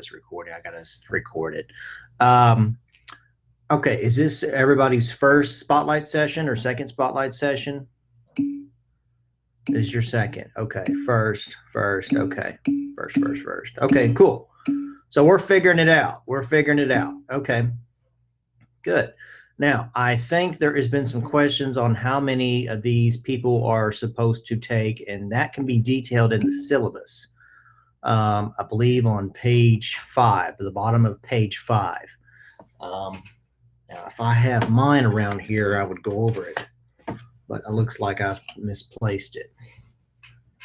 this recording. I gotta record it. Okay, is this everybody's first spotlight session or second spotlight session? This is your second. Okay, first. Okay, first. Okay, cool. So we're figuring it out. Okay, good. Now, I think there has been some questions on how many of these people are supposed to take, and that can be detailed in the syllabus. I believe on page 5, at the bottom of page 5. Now, if I have mine around here, I would go over it, but it looks like I've misplaced it.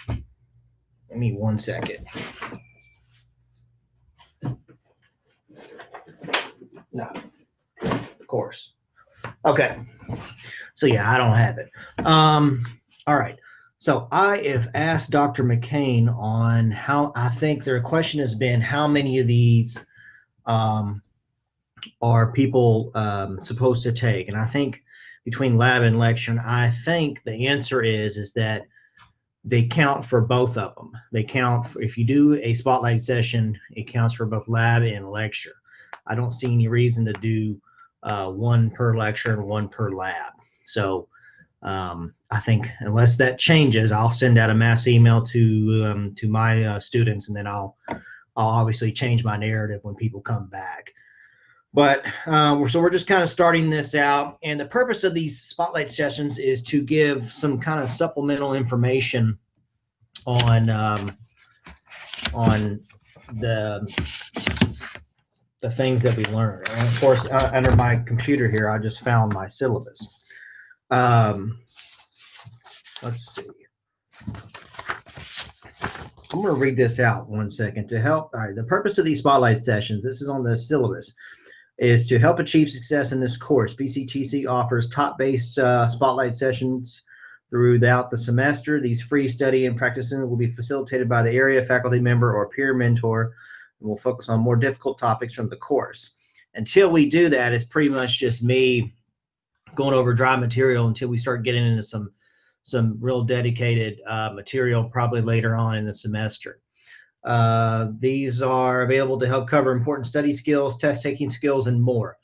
Give me 1 second. No, of course. Okay, so yeah, I don't have it. All right, so I have asked Dr. McCain on how, I think their question has been how many of these are people supposed to take, and I think between lab and lecture, and I think the answer is that they count for both of them. They count for, if you do a spotlight session, it counts for both lab and lecture. I don't see any reason to do one per lecture and one per lab. So I think unless that changes, I'll send out a mass email to my students, and then I'll obviously change my narrative when people come back. But so we're just kind of starting this out, and the purpose of these spotlight sessions is to give some kind of supplemental information on the things that we learn. And of course, under my computer here, I just found my syllabus. Let's see. I'm going to read this out 1 second to help. All right, the purpose of these spotlight sessions, this is on the syllabus, is to help achieve success in this course. BCTC offers top-based spotlight sessions throughout the semester. These free study and practicing will be facilitated by the area faculty member or peer mentor, and we'll focus on more difficult topics from the course. Until we do that, it's pretty much just me going over dry material until we start getting into some real dedicated material probably later on in the semester. These are available to help cover important study skills, test-taking skills, and more.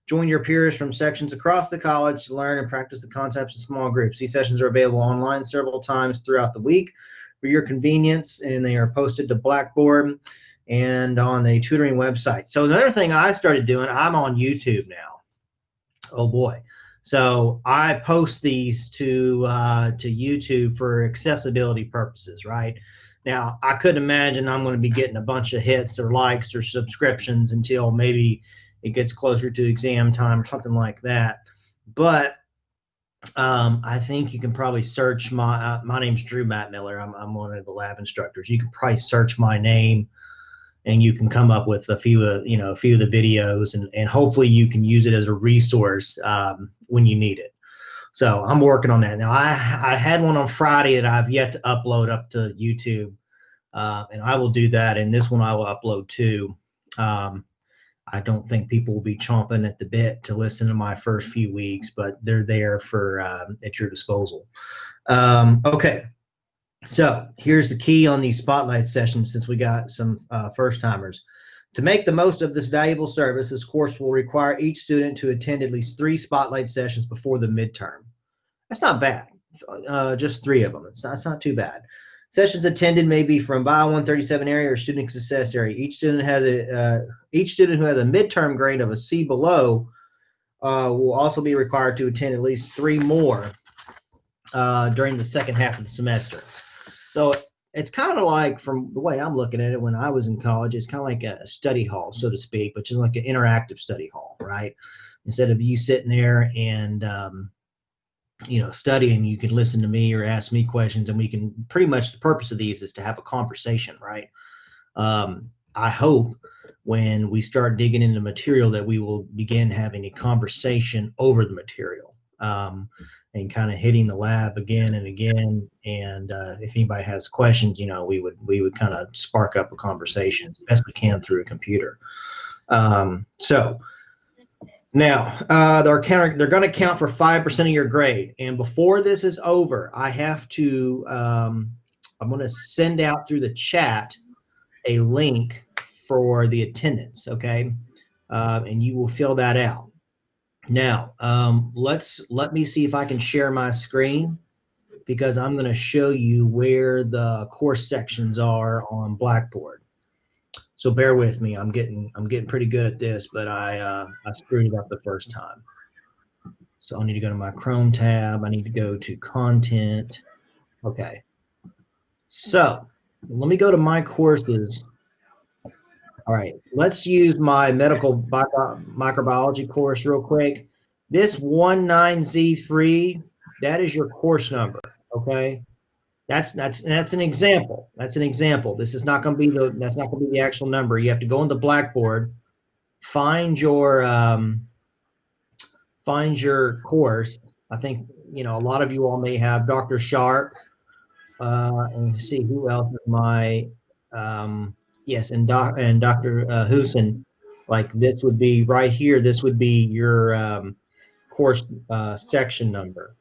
Join your peers from sections across the college to learn and practice the concepts in small groups. These sessions are available online several times throughout the week for your convenience, and they are posted to Blackboard and on the tutoring website. So another thing I started doing, I'm on YouTube now. Oh boy. So I post these to YouTube for accessibility purposes, right? Now, I couldn't imagine I'm going to be getting a bunch of hits or likes or subscriptions until maybe it gets closer to exam time or something like that. But I think you can probably search my name's Drew Mattmiller. I'm one of the lab instructors. You can probably search my name, and you can come up with a few of the videos, and hopefully you can use it as a resource when you need it. So I'm working on that now. I had one on Friday that I've yet to upload up to YouTube, and I will do that. And this one I will upload too. I don't think people will be chomping at the bit to listen to my first few weeks, but they're there for at your disposal. Okay. So here's the key on these spotlight sessions, since we got some first-timers. To make the most of this valuable service, this course will require each student to attend at least 3 spotlight sessions before the midterm. That's not bad. Just 3 of them. It's not too bad. Sessions attended may be from Bio 137 area or student success area. Each student who has a midterm grade of a C below will also be required to attend at least 3 more during the second half of the semester. So it's kind of like, from the way I'm looking at it, when I was in college, it's kind of like a study hall, so to speak, but just like an interactive study hall, right? Instead of you sitting there and studying, you can listen to me or ask me questions, and we can pretty much, the purpose of these is to have a conversation, right? I hope when we start digging into material that we will begin having a conversation over the material. And kind of hitting the lab again and again, and if anybody has questions, we would kind of spark up a conversation as best we can through a computer. So now they're going to count for 5% of your grade, and before this is over, I have to I'm going to send out through the chat a link for the attendance, okay? And you will fill that out. Now, let me see if I can share my screen, because I'm going to show you where the course sections are on Blackboard. So bear with me. I'm getting pretty good at this, but I screwed it up the first time. So I need to go to my Chrome tab. I need to go to content. Okay. So let me go to my courses. All right. Let's use my medical microbiology course real quick. This 19Z3, that is your course number. Okay. That's an example. That's an example. This is not going to be the actual number. You have to go into Blackboard, find your course. I think a lot of you all may have Dr. Sharp, and see who else is my yes, and Dr. Husin. Like this would be right here. This would be your course section number.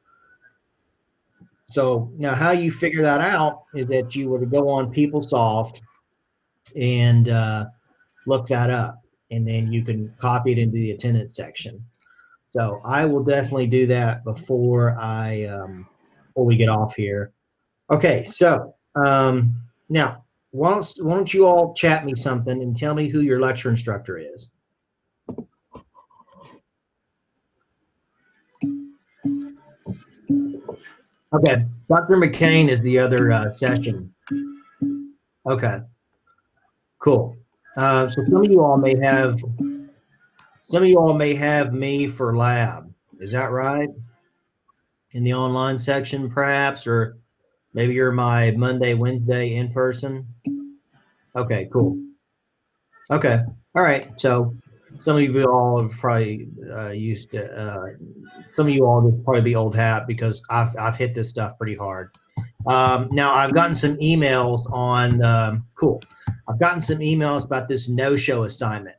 So now how you figure that out is that you were to go on PeopleSoft and look that up, and then you can copy it into the attendance section. So I will definitely do that before we get off here. Okay, so now why don't you all chat me something and tell me who your lecture instructor is? Okay, Dr. McCain is the other session. Okay, cool. So some of you all may have me for lab. Is that right? In the online section, perhaps, or maybe you're my Monday, Wednesday in person. Okay, cool. Okay, all right. So some of you all have probably used to. Some of you all would probably be old hat, because I've hit this stuff pretty hard. Now I've gotten some emails on cool. I've gotten some emails about this no-show assignment.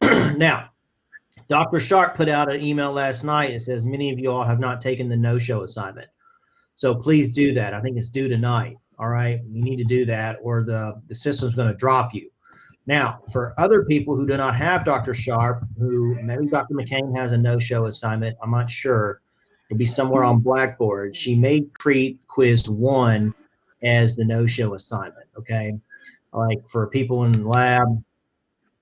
Now, Dr. Sharp put out an email last night. It says many of you all have not taken the no-show assignment, so please do that. I think it's due tonight. All right, you need to do that, or the system's going to drop you. Now, for other people who do not have Dr. Sharp, who maybe Dr. McCain has a no-show assignment, I'm not sure. It'll be somewhere on Blackboard. She may treat quiz 1 as the no-show assignment, okay? Like for people in the lab,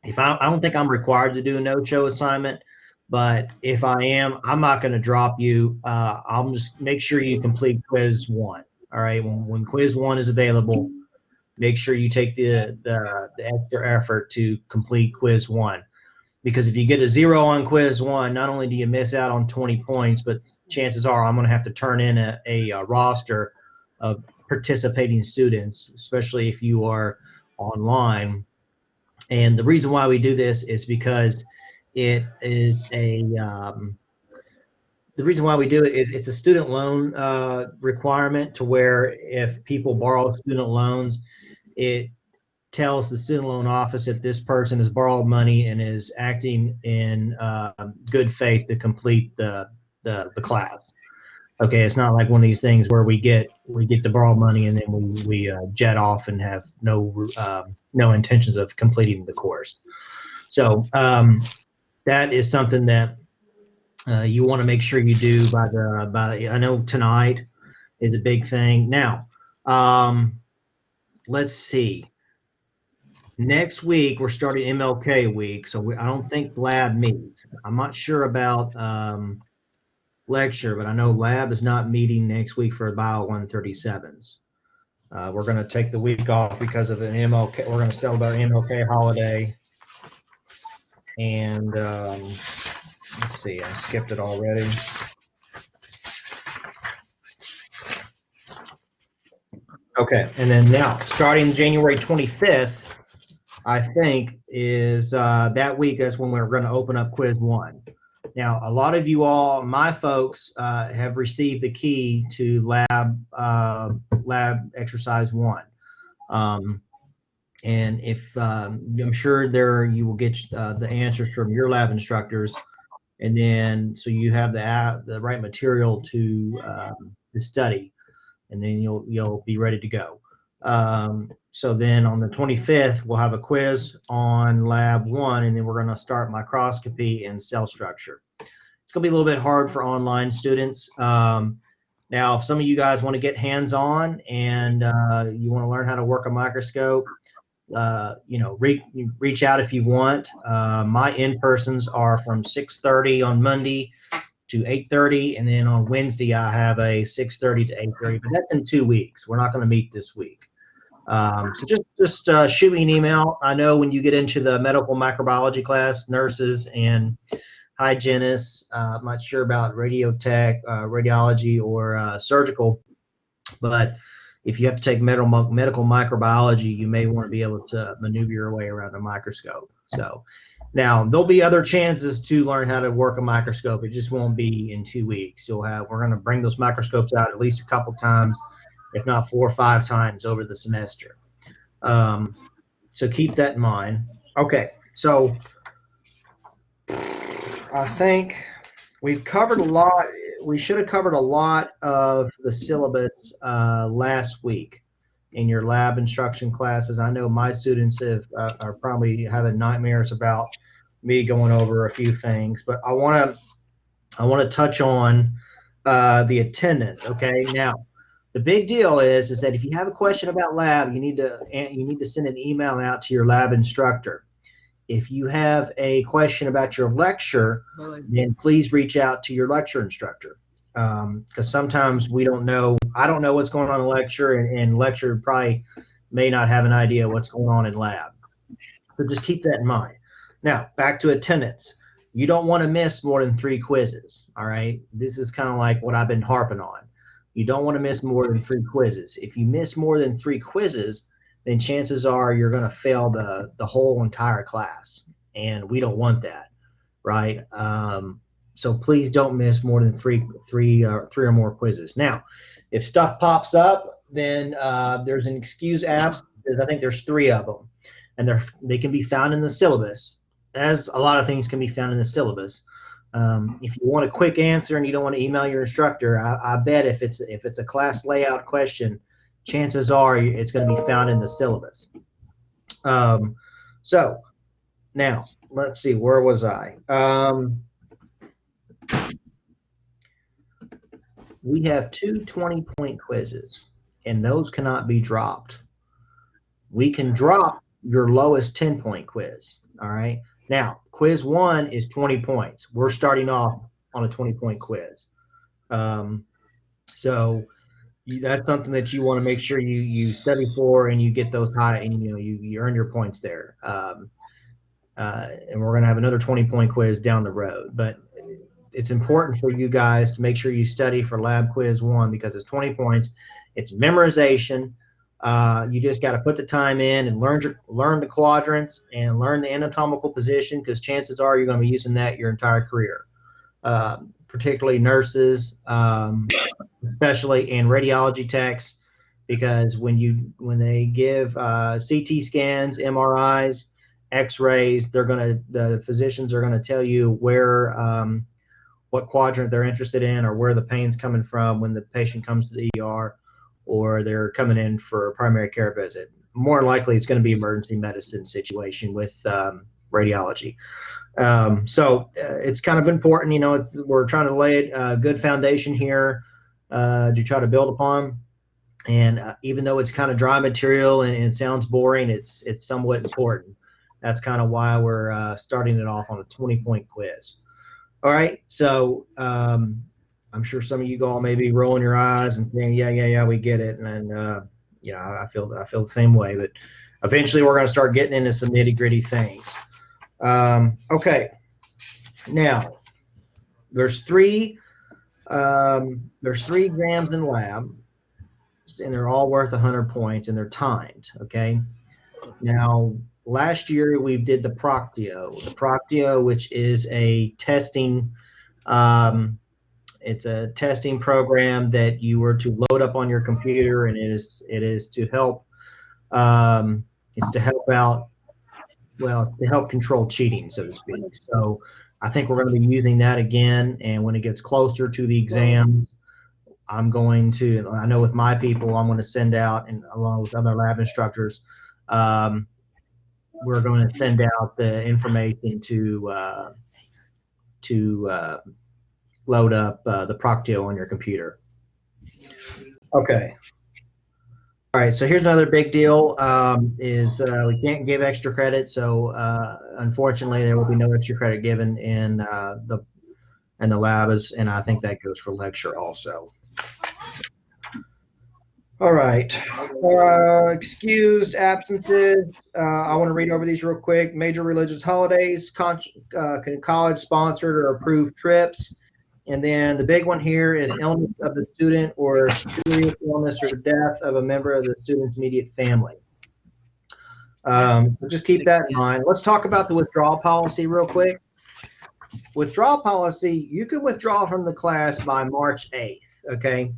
if I don't think I'm required to do a no-show assignment, but if I am, I'm not going to drop you. I'll just make sure you complete quiz 1, all right? When quiz 1 is available, make sure you take the extra effort to complete quiz 1, because if you get a 0 on quiz 1, not only do you miss out on 20 points, but chances are I'm going to have to turn in a roster of participating students, especially if you are online. And the reason why we do this is because it is the reason why we do it is it's a student loan requirement, to where if people borrow student loans, it tells the student loan office if this person has borrowed money and is acting in good faith to complete the class. Okay, it's not like one of these things where we get to borrow money and then we jet off and have no intentions of completing the course. So that is something that you want to make sure you do by I know tonight is a big thing. Now, let's see. Next week we're starting MLK week, so I don't think lab meets. I'm not sure about lecture, but I know lab is not meeting next week for Bio 137s. We're going to take the week off because of an MLK. We're going to celebrate an MLK holiday. And let's see, I skipped it already. Okay, and then now, starting January 25th, I think, is that week. That's when we're going to open up quiz 1. Now, a lot of you all, my folks, have received the key to lab exercise 1. And if I'm sure you will get the answers from your lab instructors, and then so you have the right material to study, and then you'll be ready to go. So then on the 25th, we'll have a quiz on lab 1, and then we're going to start microscopy and cell structure. It's going to be a little bit hard for online students. Now, if some of you guys want to get hands-on and you want to learn how to work a microscope, reach out if you want. My in-persons are from 6:30 on Monday to 8:30, and then on Wednesday I have a 6:30 to 8:30, but that's in 2 weeks. We're not going to meet this week. So just shoot me an email. I know when you get into the medical microbiology class, nurses and hygienists, I'm not sure about radiology or surgical, but if you have to take medical microbiology, you may want to be able to maneuver your way around a microscope. So now there'll be other chances to learn how to work a microscope. It just won't be in 2 weeks. We're going to bring those microscopes out at least a couple times, if not 4 or 5 times over the semester. So keep that in mind. Okay, so I think we've covered a lot. We should have covered a lot of the syllabus last week in your lab instruction classes. I know my students are probably having nightmares about me going over a few things, but I want to touch on the attendance. Okay, now the big deal is that if you have a question about lab, you need to send an email out to your lab instructor. If you have a question about your lecture, then please reach out to your lecture instructor, because sometimes we don't know. I don't know what's going on in lecture, and lecture probably may not have an idea what's going on in lab. So just keep that in mind. Now, back to attendance. You don't want to miss more than 3 quizzes, all right? This is kind of like what I've been harping on. You don't want to miss more than 3 quizzes. If you miss more than 3 quizzes, then chances are you're going to fail the whole entire class, and we don't want that, right? So please don't miss more than three or more quizzes. Now, if stuff pops up, then there's an excuse absence. I think there's 3 of them, and they can be found in the syllabus, as a lot of things can be found in the syllabus. If you want a quick answer and you don't want to email your instructor, I bet if it's a class layout question, chances are it's going to be found in the syllabus. So now let's see, where was I? We have 2 20-point quizzes, and those cannot be dropped. We can drop your lowest 10-point quiz. All right. Now, quiz 1 is 20 points. We're starting off on a 20-point quiz. So that's something that you want to make sure you study for, and you get those high, and you earn your points there. And we're going to have another 20-point quiz down the road. But it's important for you guys to make sure you study for lab quiz 1, because it's 20 points. It's memorization. You just got to put the time in and learn the quadrants and learn the anatomical position, because chances are you're going to be using that your entire career, particularly nurses, especially in radiology techs, because when they give CT scans, MRIs, X-rays, the physicians are going to tell you what quadrant they're interested in, or where the pain's coming from when the patient comes to the ER, or they're coming in for a primary care visit. More likely, it's going to be emergency medicine situation with radiology. So it's kind of important. We're trying to lay a good foundation here to try to build upon. And even though it's kind of dry material and it sounds boring, it's somewhat important. That's kind of why we're starting it off on a 20-point quiz. All right, so I'm sure some of you all may be rolling your eyes and saying, yeah, we get it. And I feel the same way. But eventually, we're going to start getting into some nitty-gritty things. Okay, now there's three exams in lab, and they're all worth 100 points, and they're timed. Okay, now last year we did the Proctio, which is a testing. It's a testing program that you were to load up on your computer, and it is to help. It's to help out. Well, to help control cheating, so to speak. So I think we're going to be using that again, and when it gets closer to the exam, I know with my people, I'm going to send out, and along with other lab instructors, we're going to send out the information to load up the Proctio on your computer. Okay. All right, so here's another big deal, is we can't give extra credit, so unfortunately there will be no extra credit given in the labs, and I think that goes for lecture also. All right, excused absences. I want to read over these real quick. Major religious holidays, college-sponsored or approved trips. And then the big one here is illness of the student or serious illness or death of a member of the student's immediate family. So just keep that in mind. Let's talk about the withdrawal policy real quick. Withdrawal policy, you can withdraw from the class by March 8th, okay?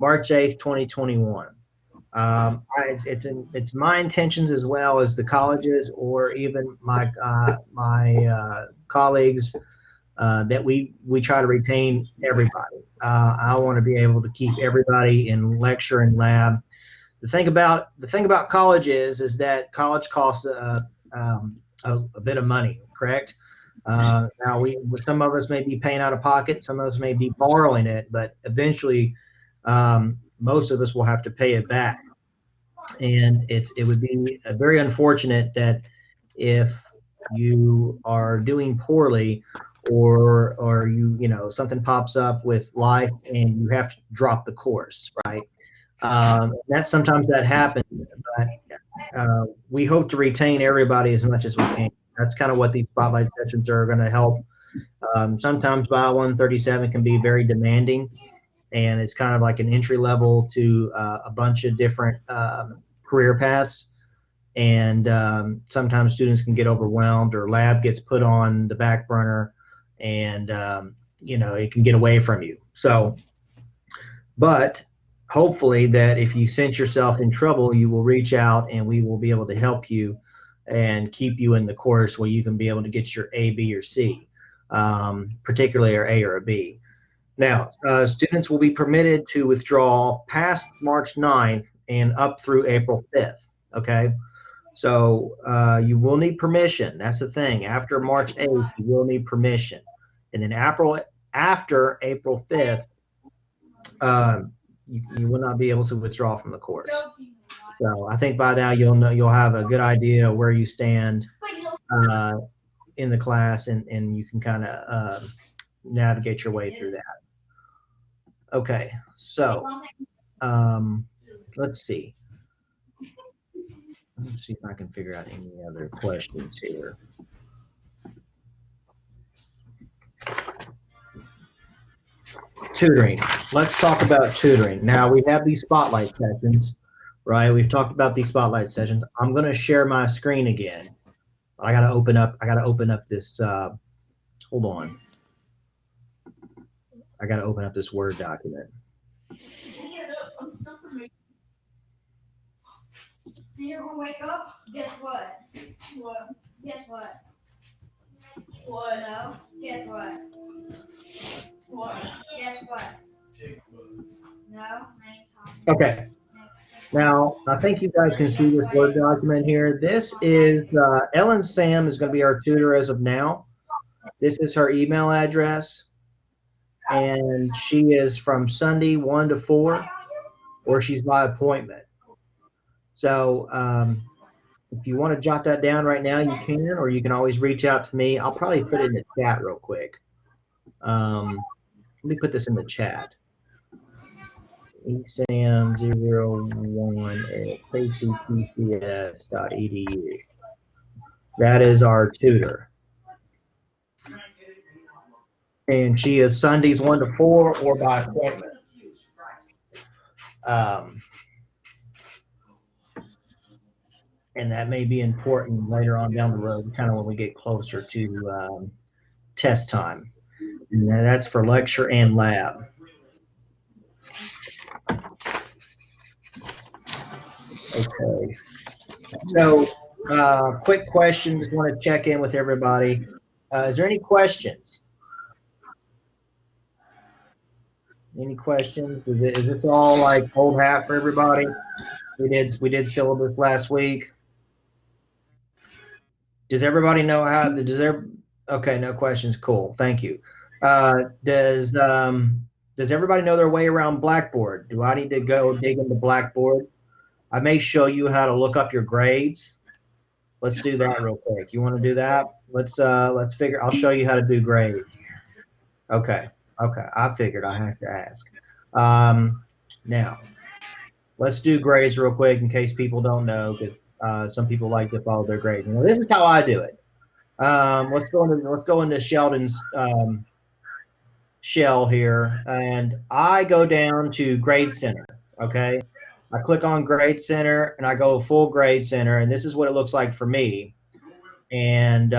March 8th, 2021. It's my intentions as well as the colleges or even my colleagues that we try to retain everybody. I want to be able to keep everybody in lecture and lab. The thing about college is that college costs a bit of money, correct? Now some of us may be paying out of pocket, some of us may be borrowing it, but eventually most of us will have to pay it back. And it would be very unfortunate that if you are doing poorly or you know something pops up with life and you have to drop the course, right? Sometimes that happens, but we hope to retain everybody as much as we can. That's kind of what these spotlight sessions are going to help. Sometimes Bio 137 can be very demanding, and it's kind of like an entry level to a bunch of different career paths. And sometimes students can get overwhelmed, or lab gets put on the back burner, and it can get away from you. So, but hopefully that if you sense yourself in trouble, you will reach out and we will be able to help you and keep you in the course where you can be able to get your A, B, or C, particularly your A or a B. Now, students will be permitted to withdraw past March 9th and up through April 5th, okay? So you will need permission. That's the thing. After March 8th, you will need permission. And then after April 5th, you will not be able to withdraw from the course. So I think by now you'll have a good idea of where you stand in the class, and you can kind of navigate your way through that. Okay, so let's see. Let's see if I can figure out any other questions here. Tutoring. Let's talk about tutoring. Now we have these spotlight sessions, right? We've talked about these spotlight sessions. I'm going to share my screen again. I got to open up this. Hold on. I got to open up this Word document. You're gonna wake up? Guess what? What? Guess what? What? No. Guess what? What? Guess what? No. I ain't talking. Okay. Now, I think you guys can see this Word document here. This is Ellen Sam is going to be our tutor as of now. This is her email address, and she is from Sunday 1 to 4, or she's by appointment. So if you want to jot that down right now, you can, or you can always reach out to me. I'll probably put it in the chat real quick. Let me put this in the chat. esam01@kctcs.edu. That is our tutor. And she is Sundays 1 to 4 or by appointment. And that may be important later on down the road, kind of when we get closer to test time. And that's for lecture and lab. Okay. So, quick question. Just want to check in with everybody. Is there any questions? Any questions? Is this all like old hat for everybody? We did syllabus last week. Does everybody know how? Okay, no questions. Cool. Thank you. Does everybody know their way around Blackboard? Do I need to go dig into Blackboard? I may show you how to look up your grades. Let's do that real quick. You want to do that? Let's figure. I'll show you how to do grades. Okay. Okay. I figured I have to ask. Now, let's do grades real quick in case people don't know, because some people like to follow their grades. This is how I do it. Let's go into Sheldon's shell here, and I go down to Grade Center. Okay, I click on Grade Center and I go full Grade Center, and this is what it looks like for me. And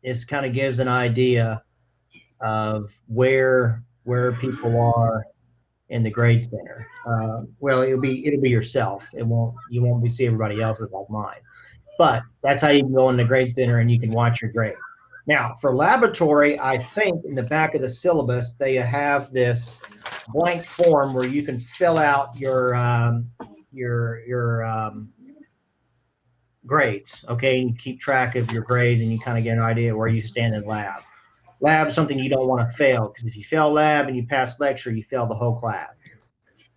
this kind of gives an idea of where people are in the Grade Center. Well, it'll be yourself. You won't see everybody else's like mine. But that's how you can go in the Grade Center and you can watch your grade. Now, for laboratory, I think in the back of the syllabus they have this blank form where you can fill out your grades. Okay, and you keep track of your grades and you kind of get an idea where you stand in lab. Lab is something you don't want to fail, because if you fail lab and you pass lecture, you fail the whole class.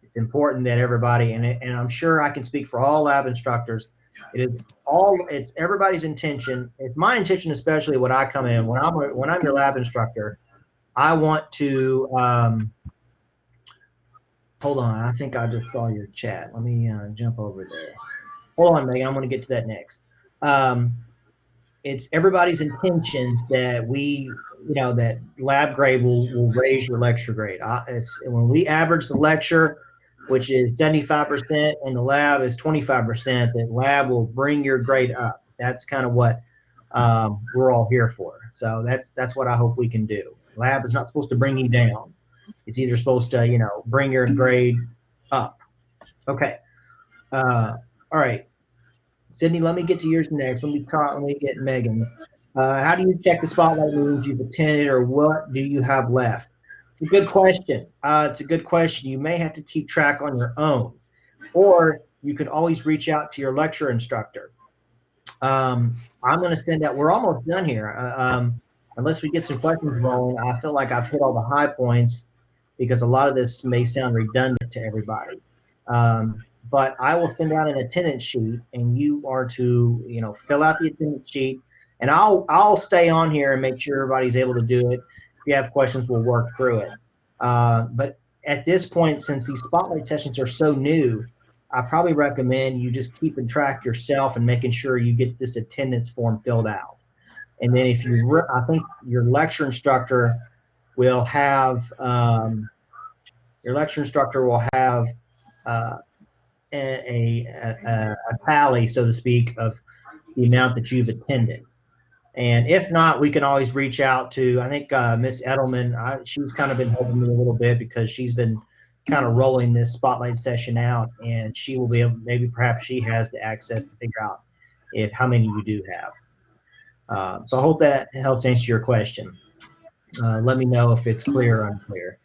It's important that everybody, and I'm sure I can speak for all lab instructors, it's everybody's intention. It's my intention, especially when I come in, when I'm your lab instructor, I want to, hold on, I think I just saw your chat. Let me jump over there. Hold on, Megan, I'm going to get to that next. It's everybody's intentions that that lab grade will raise your lecture grade. When we average the lecture, which is 75%, and the lab is 25%, that lab will bring your grade up. That's kind of what we're all here for. So that's what I hope we can do. Lab is not supposed to bring you down. It's either supposed to, bring your grade up. Okay. All right. Sydney, let me get to yours next. Let me get Megan. How do you check the spotlight meetings you've attended, or what do you have left? It's a good question. You may have to keep track on your own, or you could always reach out to your lecture instructor. I'm going to send out. We're almost done here. Unless we get some questions rolling, I feel like I've hit all the high points, because a lot of this may sound redundant to everybody. But I will send out an attendance sheet, and you are to fill out the attendance sheet, and I'll stay on here and make sure everybody's able to do it. If you have questions, we'll work through it. But at this point, since these spotlight sessions are so new, I probably recommend you just keeping track yourself and making sure you get this attendance form filled out. And then I think your lecture instructor will have a tally, so to speak, of the amount that you've attended. And if not, we can always reach out to, I think, Miss Edelman. She's kind of been helping me a little bit, because she's been kind of rolling this spotlight session out, and she will be able, perhaps she has the access to figure out how many you do have. So I hope that helps answer your question. Let me know if it's clear or unclear.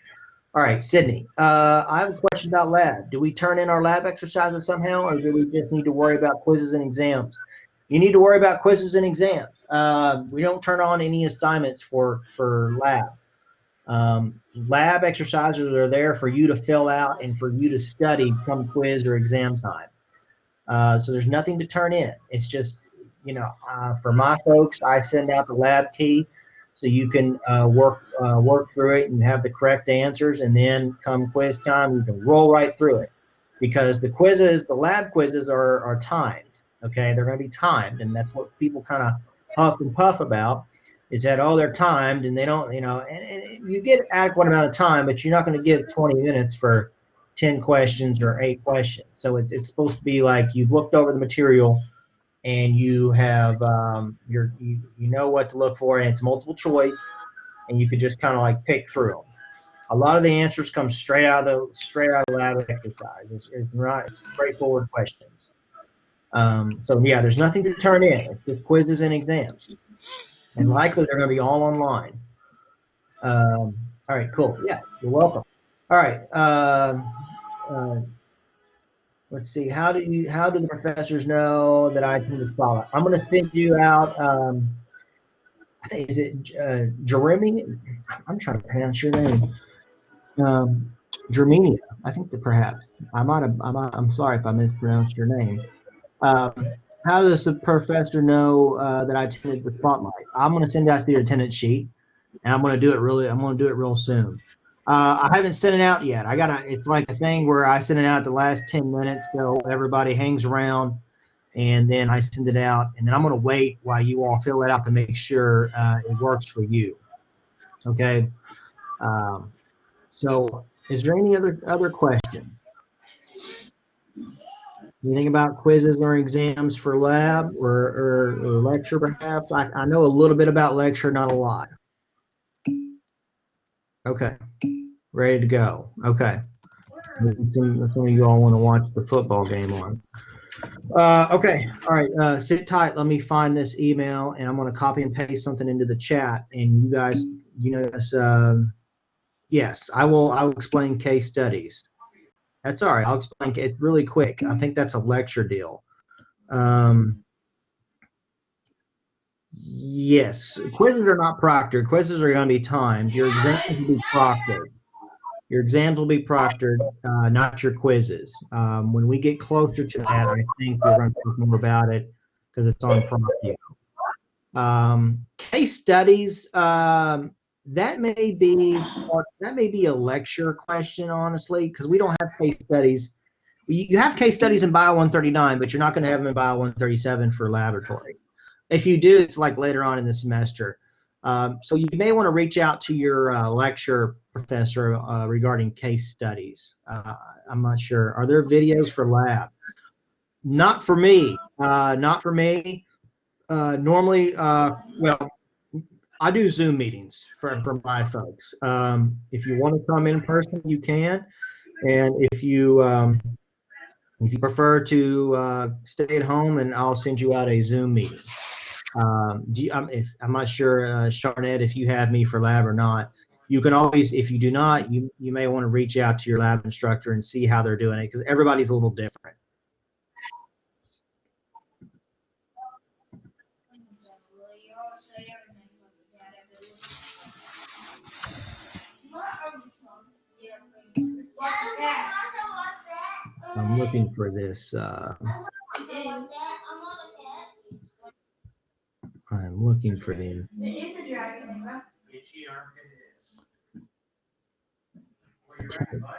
All right, Sydney, I have a question about lab. Do we turn in our lab exercises somehow, or do we just need to worry about quizzes and exams? You need to worry about quizzes and exams. We don't turn on any assignments for lab. Lab exercises are there for you to fill out and for you to study come quiz or exam time. So there's nothing to turn in. It's just, for my folks, I send out the lab key, so you can work through it and have the correct answers, and then come quiz time, you can roll right through it, because the lab quizzes are timed. Okay, they're going to be timed, and that's what people kind of huff and puff about, is that, oh, they're timed, and they don't, and you get adequate amount of time, but you're not going to give 20 minutes for 10 questions or 8 questions. So it's supposed to be like you've looked over the material, and you have you know what to look for, and it's multiple choice, and you could just kind of like pick through them. A lot of the answers come straight out of the lab exercise. It's not straightforward questions. So yeah, there's nothing to turn in. It's just quizzes and exams, and likely they're going to be all online. All right, cool. Yeah, you're welcome. All right. Uh, let's see. How do the professors know that I attended spotlight? I'm going to send you out. Is it Jeremy? I'm trying to pronounce your name. Germania. I think that perhaps I might have. I'm sorry if I mispronounced your name. Um, how does the professor know that I attended the spotlight? I'm going to send out the attendance sheet, and I'm going to do it really. I'm going to do it real soon. I haven't sent it out yet. I gotta. It's like a thing where I send it out the last 10 minutes, so everybody hangs around, and then I send it out, and then I'm going to wait while you all fill it out to make sure it works for you. Okay. Um, so, is there any other question? Anything about quizzes or exams for lab or lecture perhaps? I know a little bit about lecture, not a lot. Okay, ready to go. Okay. Some of you all want to watch the football game on. Okay, all right, sit tight. Let me find this email, and I'm going to copy and paste something into the chat. And you guys, this, yes, I will explain case studies. That's all right. I'll explain. It's really quick. I think that's a lecture deal. Yes, quizzes are not proctored. Quizzes are going to be timed. Your exams will be proctored. Your exams will be proctored, not your quizzes. When we get closer to that, I think we're going to talk more about it because it's on Prompt. Case studies, that may be a lecture question, honestly, because we don't have case studies. You have case studies in Bio 139, but you're not going to have them in Bio 137 for laboratory. If you do, it's like later on in the semester. So you may want to reach out to your lecture professor regarding case studies. I'm not sure. Are there videos for lab? Not for me. Not for me. Normally, well, I do Zoom meetings for my folks. If you want to come in person, you can. And if you prefer to stay at home, and I'll send you out a Zoom meeting. I'm not sure, Charnette, if you have me for lab or not. You can always, if you do not, you may want to reach out to your lab instructor and see how they're doing it because everybody's a little different. I'm looking for this. I'm looking for the.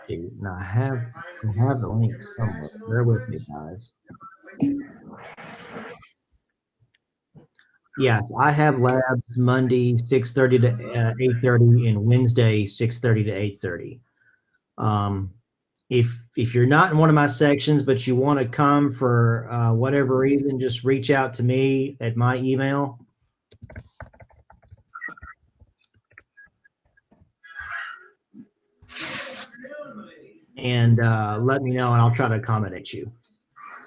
And I have the link somewhere. Bear with me, guys. Yes, I have labs Monday 6:30 to 8:30 and Wednesday 6:30 to 8:30. Um, if you're not in one of my sections but you want to come for whatever reason, just reach out to me at my email. And let me know, and I'll try to accommodate you.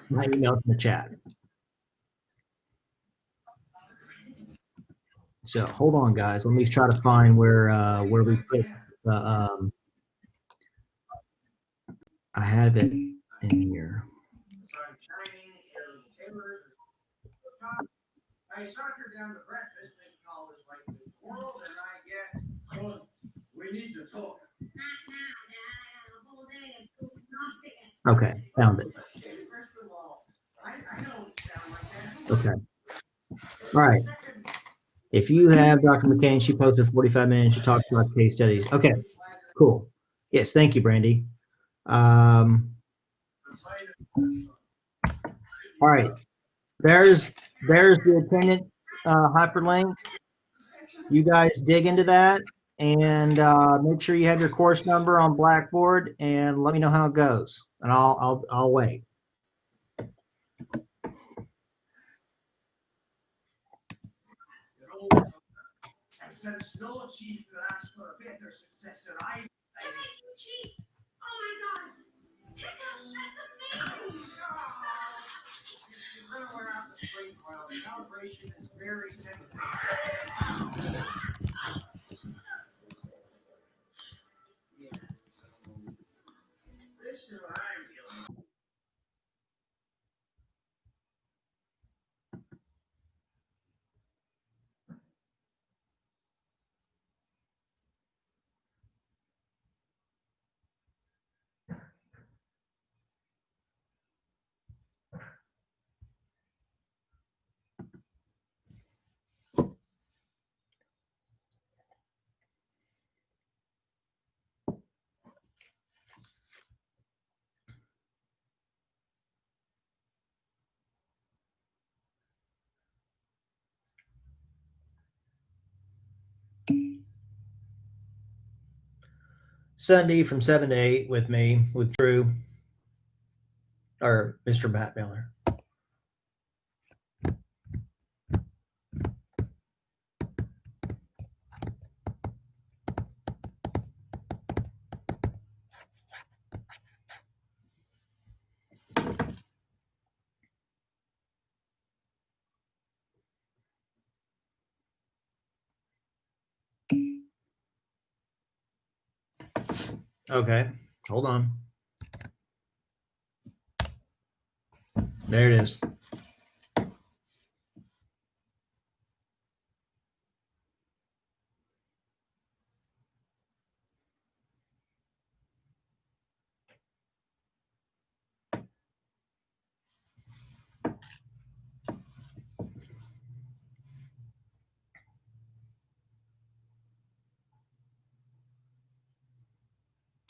My email's in the chat. So hold on, guys. Let me try to find where we put the. I have it in here. I sat her down to breakfast and all was like the world, and I get, son, we need to talk. Okay, found it. Okay. All right. If you have Dr. McCain, she posted 45 minutes. She talked about case studies. Okay, cool. Yes, thank you, Brandy. All right. There's the attendance hyperlink. You guys dig into that and make sure you have your course number on Blackboard and let me know how it goes. And I'll wait. Since no chief could ask for a better successor, I cheat. Oh my God! That's amazing! We're out the spring while the calibration is very sensitive. Sunday from 7 to 8 with me, with Drew, or Mr. Mattmiller. Okay, hold on. There it is.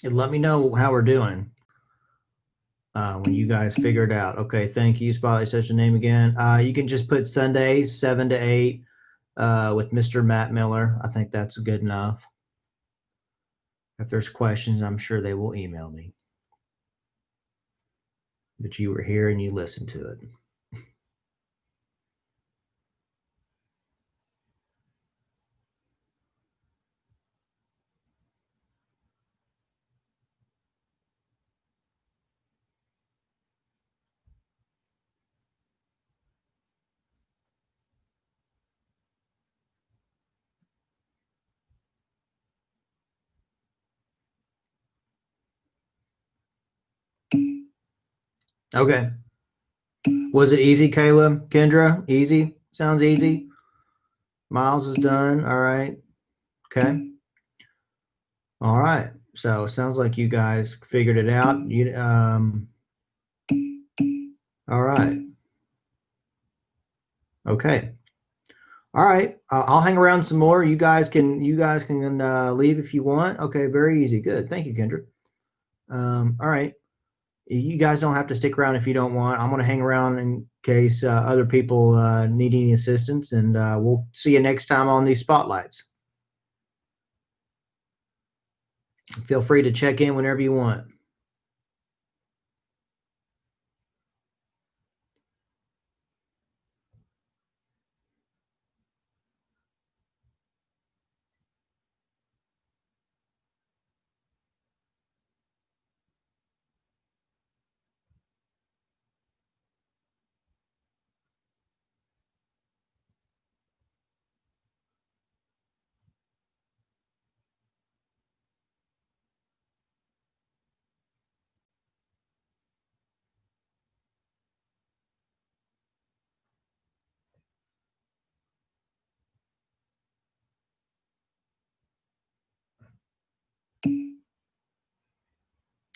And let me know how we're doing when you guys figure it out. Okay, thank you. Spotlight session name again. You can just put Sundays 7 to 8 with Mr. Mattmiller. I think that's good enough. If there's questions, I'm sure they will email me. But you were here and you listened to it. Okay. Was it easy, Caleb? Kendra? Easy? Sounds easy. Miles is done. All right. Okay. All right. So it sounds like you guys figured it out. All right. Okay. All right. I'll hang around some more. You guys can leave if you want. Okay. Very easy. Good. Thank you, Kendra. All right. You guys don't have to stick around if you don't want. I'm going to hang around in case other people need any assistance, and we'll see you next time on these spotlights. Feel free to check in whenever you want.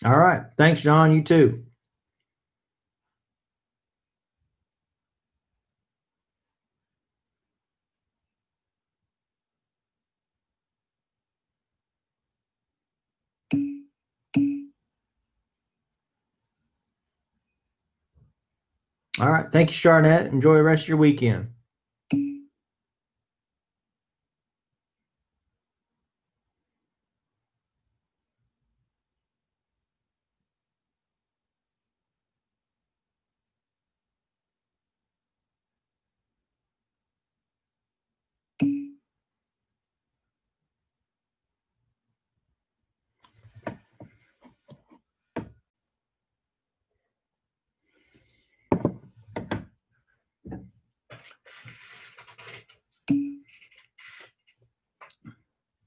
All right. Thanks, John. You too. All right. Thank you, Charnette. Enjoy the rest of your weekend.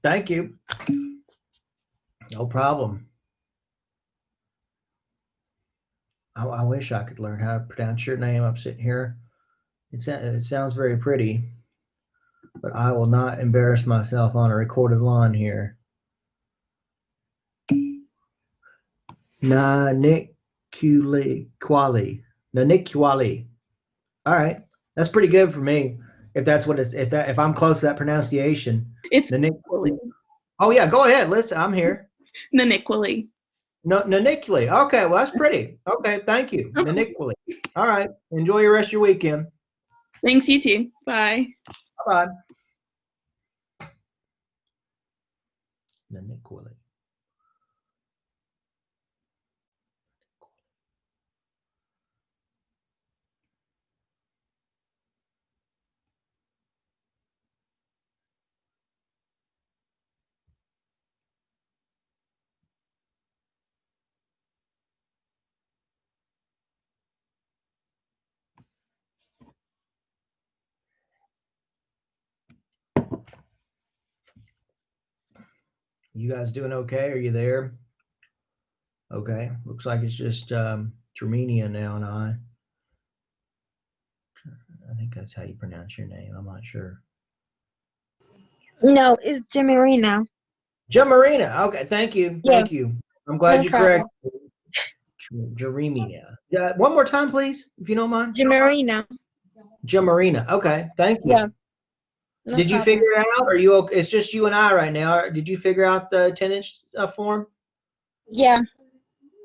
Thank you. No problem. I wish I could learn how to pronounce your name. I'm sitting here. It sounds very pretty, but I will not embarrass myself on a recorded line here. Naniquali. All right, that's pretty good for me. If that's what it's if I'm close to that pronunciation. It's Naniquili. Oh yeah, go ahead. Listen, I'm here. Naniquili. No, Naniquili. Okay, well that's pretty. Okay, thank you. Naniquili. All right. Enjoy your rest of your weekend. Thanks, you too. Bye. Bye bye. Naniquili. You guys doing okay? Are you there? Okay. Looks like it's just Termenia now and I think that's how you pronounce your name. I'm not sure. No, it's Jimarina. Jamarina. Okay. Thank you. Yeah. Thank you. I'm glad No you problem. corrected. Jeremia. One more time, please, if you don't mind. Jimarina. Jamarina. Okay. Thank you. Yeah. No Did you problem. figure it out? Are you okay? It's just you and I right now. Did you figure out the attendance form? Yeah,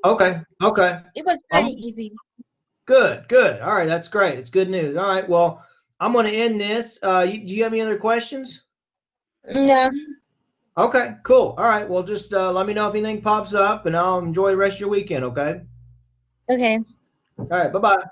Okay. Okay. it was very easy. Good. Good. All right. That's great. It's good news. All right. Well, I'm going to end this. Do you have any other questions? No. Okay. Cool. All right. Well, just let me know if anything pops up, and I'll enjoy the rest of your weekend. Okay. Okay. All right. Bye-bye.